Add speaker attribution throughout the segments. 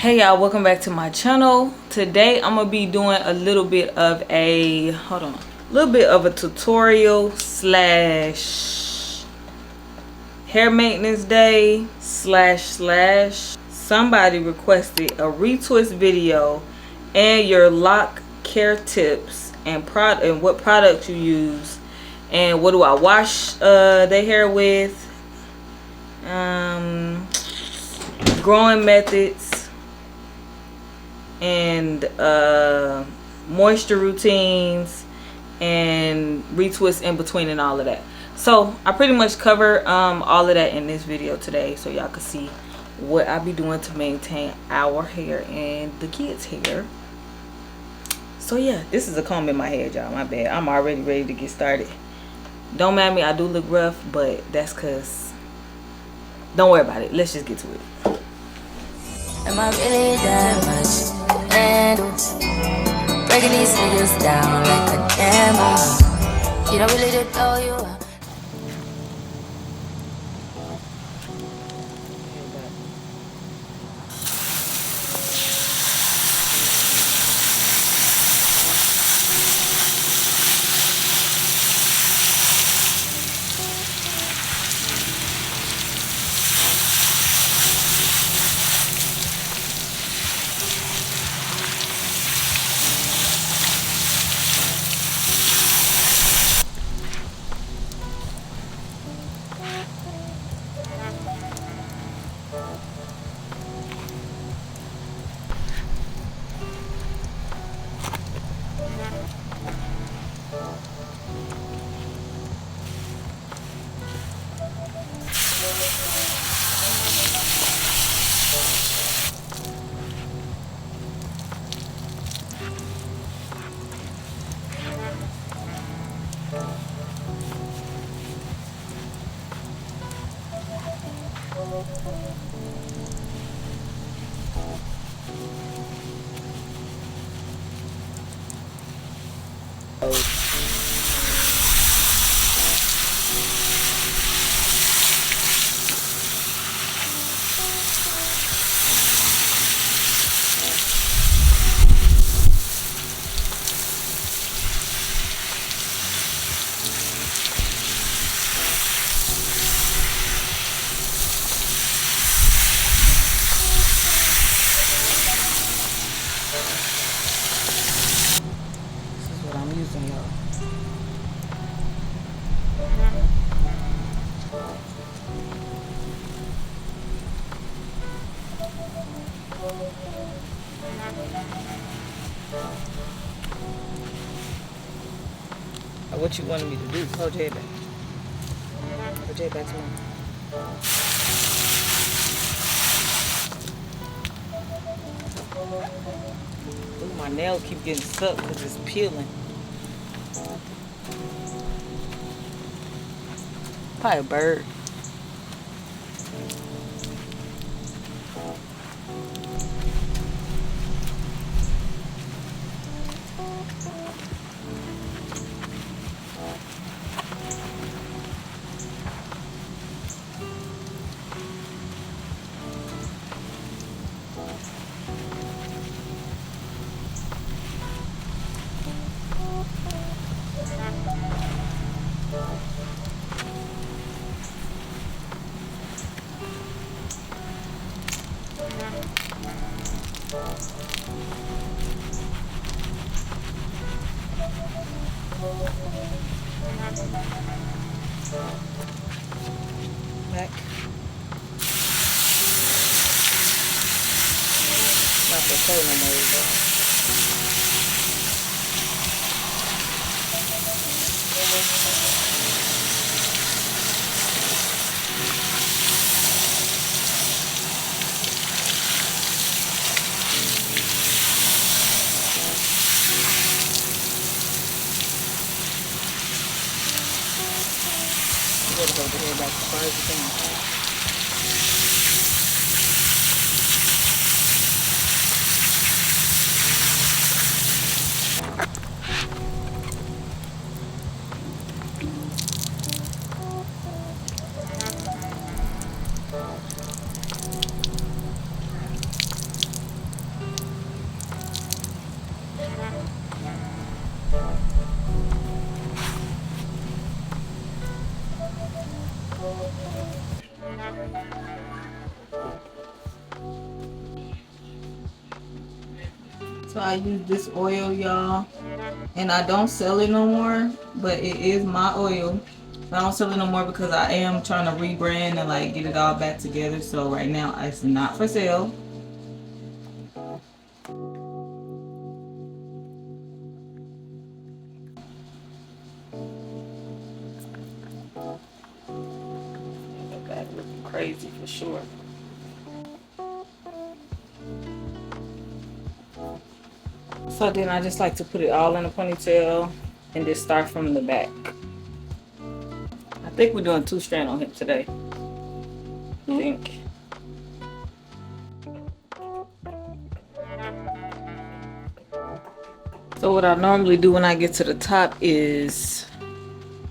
Speaker 1: Hey y'all, welcome back to my channel. Today I'm gonna be doing a little bit of a tutorial slash hair maintenance day slash somebody requested a retwist video and your lock care tips and what products you use and what do I wash their hair with, growing methods, and moisture routines and retwist in between and all of that. So I pretty much cover all of that in this video today, so y'all can see what I be doing to maintain our hair and the kids' hair. So yeah, this is a comb in my head, y'all. My bad. I'm already ready to get started. Don't mind me, I do look rough, but that's cause don't worry about it. Let's just get to it.
Speaker 2: Am I really that much? And breaking these niggas down like a camera. You don't really did know you are.
Speaker 1: What you wanted me to do? Hold your head back. Hold your head back to me. Ooh, my nails keep getting stuck because it's peeling. Probably a bird. Back. Not so cold no more. You gotta hold the hair back as far as you can. So I use this oil, y'all, and I don't sell it no more, but it is my oil. I don't sell it no more because I am trying to rebrand and like get it all back together. So right now it's not for sale. That looking crazy for sure. So then I just like to put it all in a ponytail and just start from the back. I think we're doing 2 strand on him today. I think. So what I normally do when I get to the top is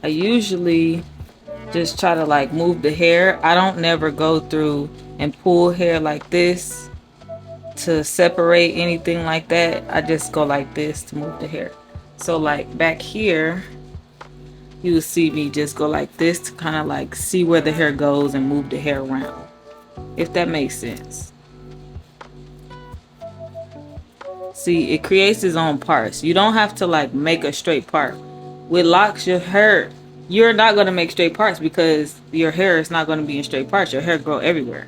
Speaker 1: I usually just try to like move the hair. I don't never go through and pull hair like this to separate anything like that. I just go like this to move the hair. So like back here, you will see me just go like this to kind of like see where the hair goes and move the hair around, if that makes sense. See, it creates its own parts. You don't have to like make a straight part. With locks, your hair, you're not going to make straight parts because your hair is not going to be in straight parts. Your hair grow everywhere.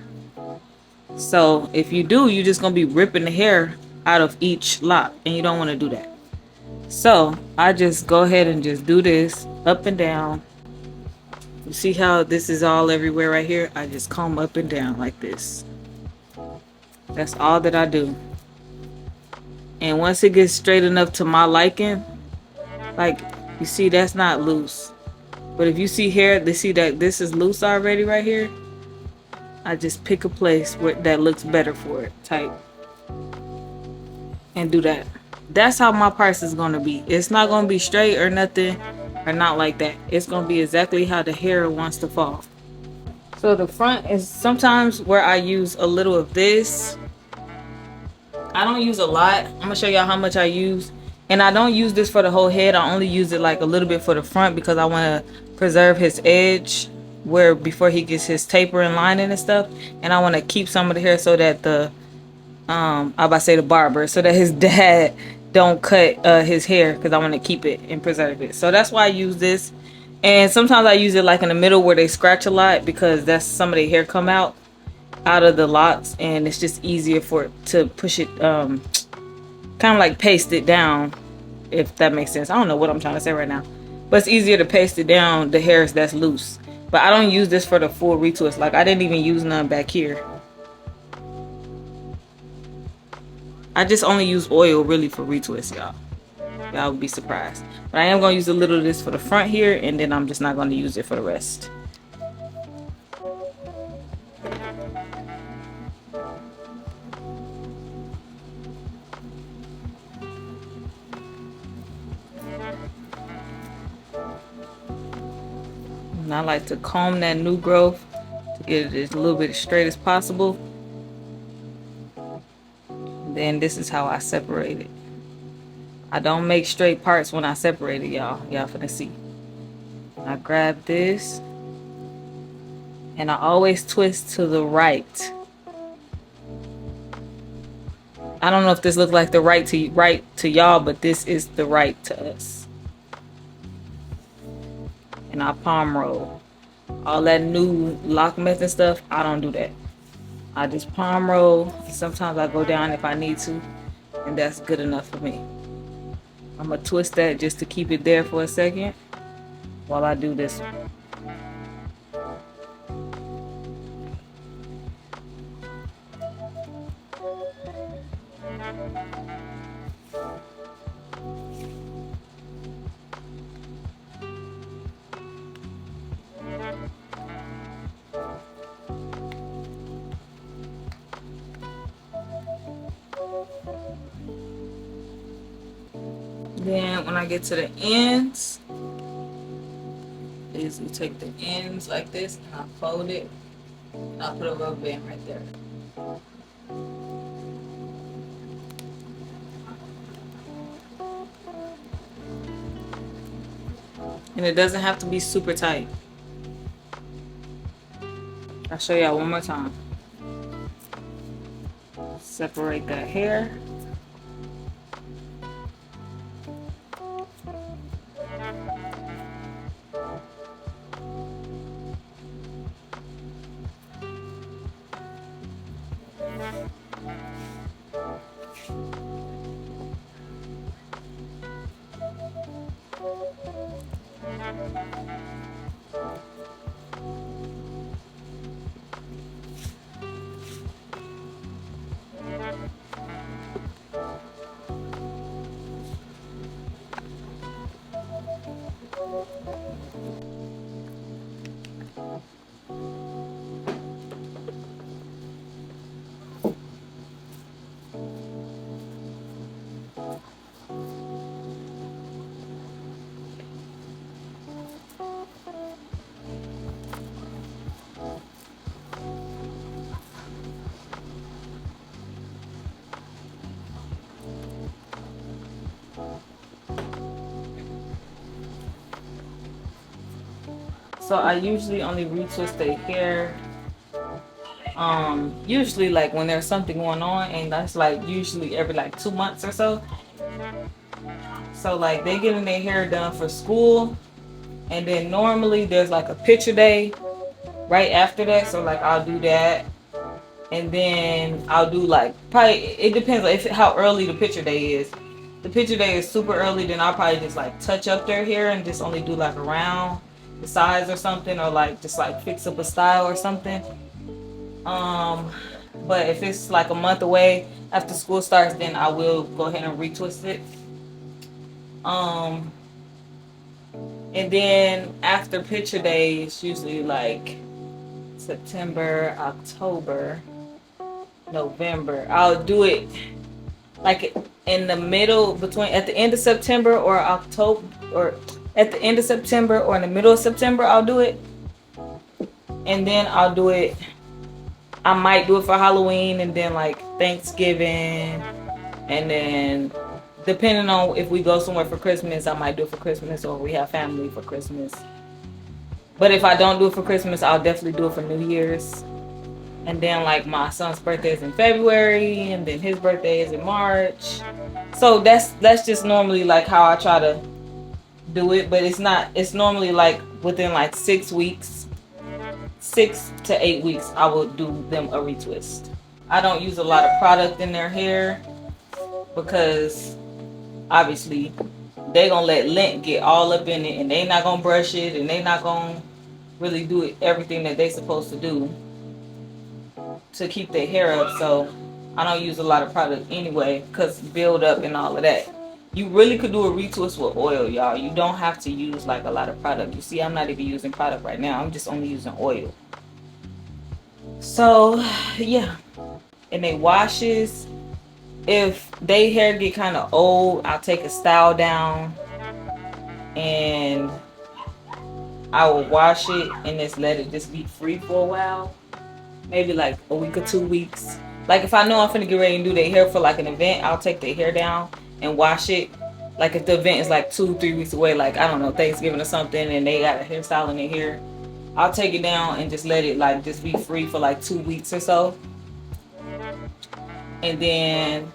Speaker 1: So if you do, you're just going to be ripping the hair out of each lock, and you don't want to do that. So I just go ahead and just do this up and down. You see how this is all everywhere right here? I just comb up and down like this. That's all that I do. And once it gets straight enough to my liking, like you see that's not loose. But if you see hair, they see that this is loose already right here. I just pick a place where that looks better for it, type, and do that. That's how my parts is gonna be. It's not gonna be straight or nothing, or not like that. It's gonna be exactly how the hair wants to fall. So the front is sometimes where I use a little of this. I don't use a lot. I'm gonna show y'all how much I use. And I don't use this for the whole head. I only use it like a little bit for the front because I want to preserve his edge where before he gets his taper and lining and stuff. And I want to keep some of the hair so that the I about to say the barber, so that his dad don't cut his hair, because I want to keep it and preserve it. So that's why I use this. And sometimes I use it like in the middle where they scratch a lot, because that's some of the hair come out of the locks, and it's just easier for it to push it kind of like paste it down, if that makes sense. I don't know what I'm trying to say right now, but it's easier to paste it down the hairs that's loose. But I don't use this for the full retwist. Like I didn't even use none back here. I just only use oil really for retwist, y'all. Y'all would be surprised. But I am going to use a little of this for the front here, and then I'm just not going to use it for the rest. And I like to comb that new growth to get it as a little bit as straight as possible. And then this is how I separate it. I don't make straight parts when I separate it, y'all. Y'all finna see. I grab this, and I always twist to the right. I don't know if this looks like the right to y'all, but this is the right to us. And I palm roll. All that new lock method stuff, I don't do that. I just palm roll. Sometimes I go down if I need to, and that's good enough for me. I'm gonna twist that just to keep it there for a second while I do this one. Then when I get to the ends, is we take the ends like this and I fold it, and I'll put a rubber band right there. And it doesn't have to be super tight. I'll show y'all one more time. Separate that hair. So I usually only retwist the hair usually like when there's something going on, and that's like usually every like 2 months or so. So like they getting their hair done for school, and then normally there's like a picture day right after that, so like I'll do that. And then I'll do like, probably, it depends on how early the picture day is. The picture day is super early, then I'll probably just like touch up their hair and just only do like around the size or something, or like just like fix up a style or something. But if it's like a month away after school starts, then I will go ahead and retwist it. And then after picture day, it's usually like September, October, November. I'll do it like in the middle, between at the end of September or October, or at the end of September or in the middle of September, I'll do it. And then I'll do it, I might do it for Halloween, and then like Thanksgiving, and then depending on if we go somewhere for Christmas, I might do it for Christmas, or we have family for Christmas. But if I don't do it for Christmas, I'll definitely do it for New Year's. And then like my son's birthday is in February, and then his birthday is in March. So that's just normally like how I try to do it. But it's normally like within like 6 weeks, 6 to 8 weeks, I will do them a retwist. I don't use a lot of product in their hair because obviously they gonna let lint get all up in it, and they not gonna brush it, and they not gonna really do it, everything that they supposed to do to keep their hair up. So I don't use a lot of product anyway, because build up and all of that. You really could do a retwist with oil, y'all. You don't have to use like a lot of product. You see, I'm not even using product right now. I'm just only using oil. So yeah. And they washes, if they hair get kind of old, I'll take a style down and I will wash it and just let it just be free for a while. Maybe like a week or 2 weeks. Like if I know I'm finna get ready and do their hair for like an event, I'll take their hair down and wash it. Like if the event is like 2-3 weeks away, like I don't know, Thanksgiving or something, and they got a hairstyle in their hair, I'll take it down and just let it like just be free for like 2 weeks or so. And then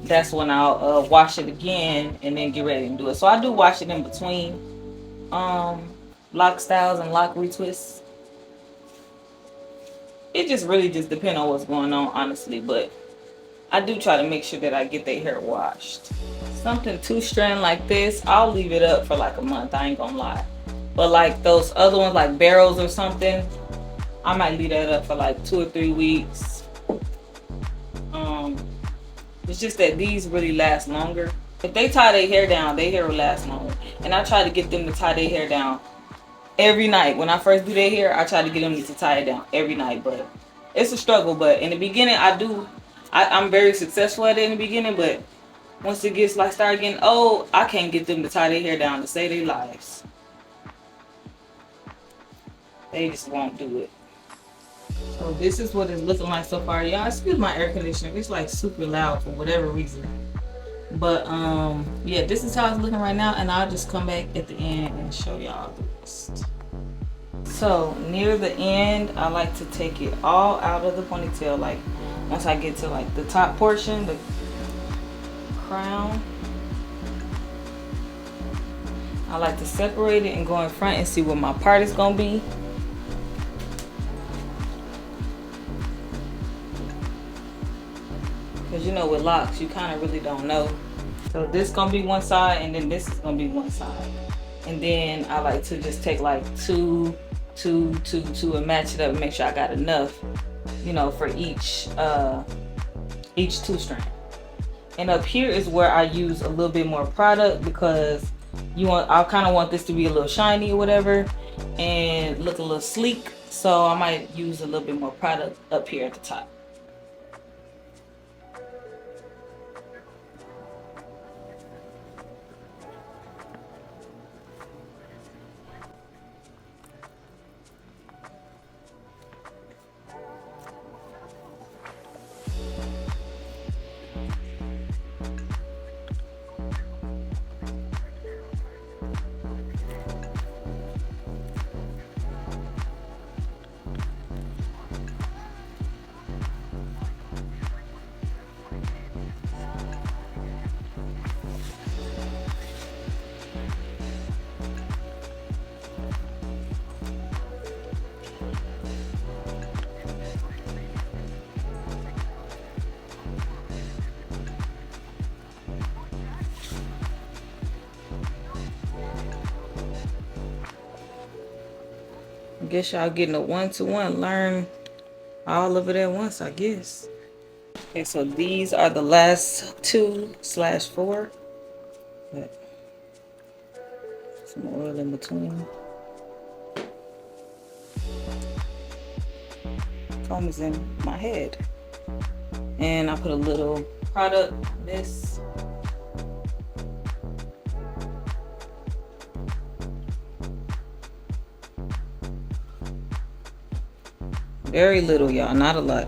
Speaker 1: that's when I'll wash it again and then get ready and do it. So I do wash it in between lock styles and lock retwists. It just really just depends on what's going on, honestly, but I do try to make sure that I get their hair washed. Something 2-strand like this, I'll leave it up for like a month, I ain't gonna lie. But like those other ones like barrels or something, I might leave that up for like 2 or 3 weeks. It's just that these really last longer. If they tie their hair down, their hair will last longer. And I try to get them to tie their hair down every night. When I first do their hair, I try to get them to tie it down every night. But it's a struggle. But in the beginning, I'm very successful at it in the beginning. But once it gets like start getting old, I can't get them to tie their hair down to save their lives. They just won't do it. So this is what it's looking like so far. Y'all excuse my air conditioner. It's like super loud for whatever reason. But yeah, this is how it's looking right now, and I'll just come back at the end and show y'all the rest. So near the end, I like to take it all out of the ponytail. Like once I get to like the top portion, the crown, I like to separate it and go in front and see what my part is gonna be. Because you know with locks, you kind of really don't know. So this is gonna be one side and then this is gonna be one side. And then I like to just take like two and match it up and make sure I got enough, you know, for each 2 strand. And up here is where I use a little bit more product because I kind of want this to be a little shiny or whatever and look a little sleek. So I might use a little bit more product up here at the top. I guess y'all getting a 1-to-1, learn all of it at once, I guess. Okay, so these are the last 2/4. Some oil in between. Comb is in my head. And I put a little product on this. Very little, y'all, not a lot.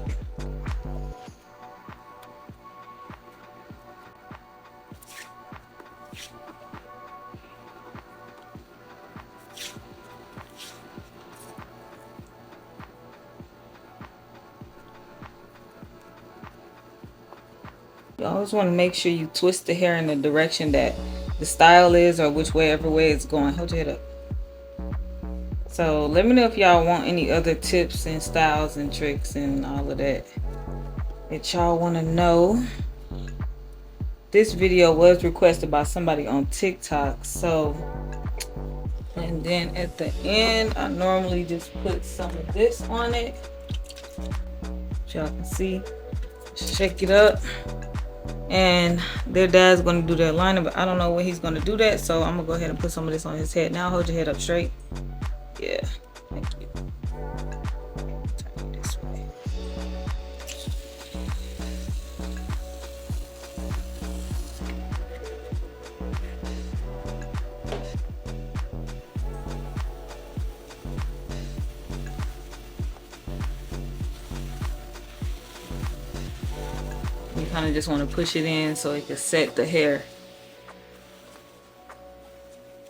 Speaker 1: You always want to make sure you twist the hair in the direction that the style is or whichever way it's going. Hold your head up. So let me know if y'all want any other tips and styles and tricks and all of that y'all want to know. This video was requested by somebody on TikTok. So, and then at the end, I normally just put some of this on it. Y'all can see. Shake it up. And their dad's going to do their liner, but I don't know when he's going to do that. So I'm going to go ahead and put some of this on his head. Now hold your head up straight. Yeah, thank you. Turn it this way. You kind of just want to push it in so it can set the hair.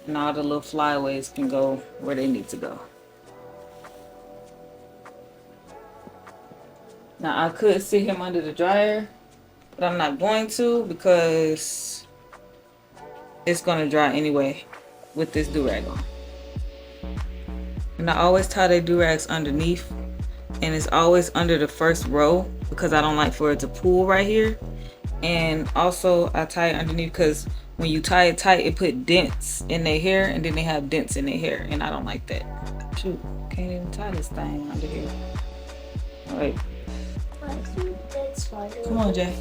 Speaker 1: And all the little flyaways can go where they need to go. Now I could sit him under the dryer, but I'm not going to because it's gonna dry anyway with this do-rag on. And I always tie their do-rags underneath, and it's always under the first row because I don't like for it to pool right here. And also I tie it underneath because when you tie it tight, it put dents in their hair, and then they have dents in their hair, and I don't like that. Shoot, can't even tie this thing under here. All right. Come on, Jay.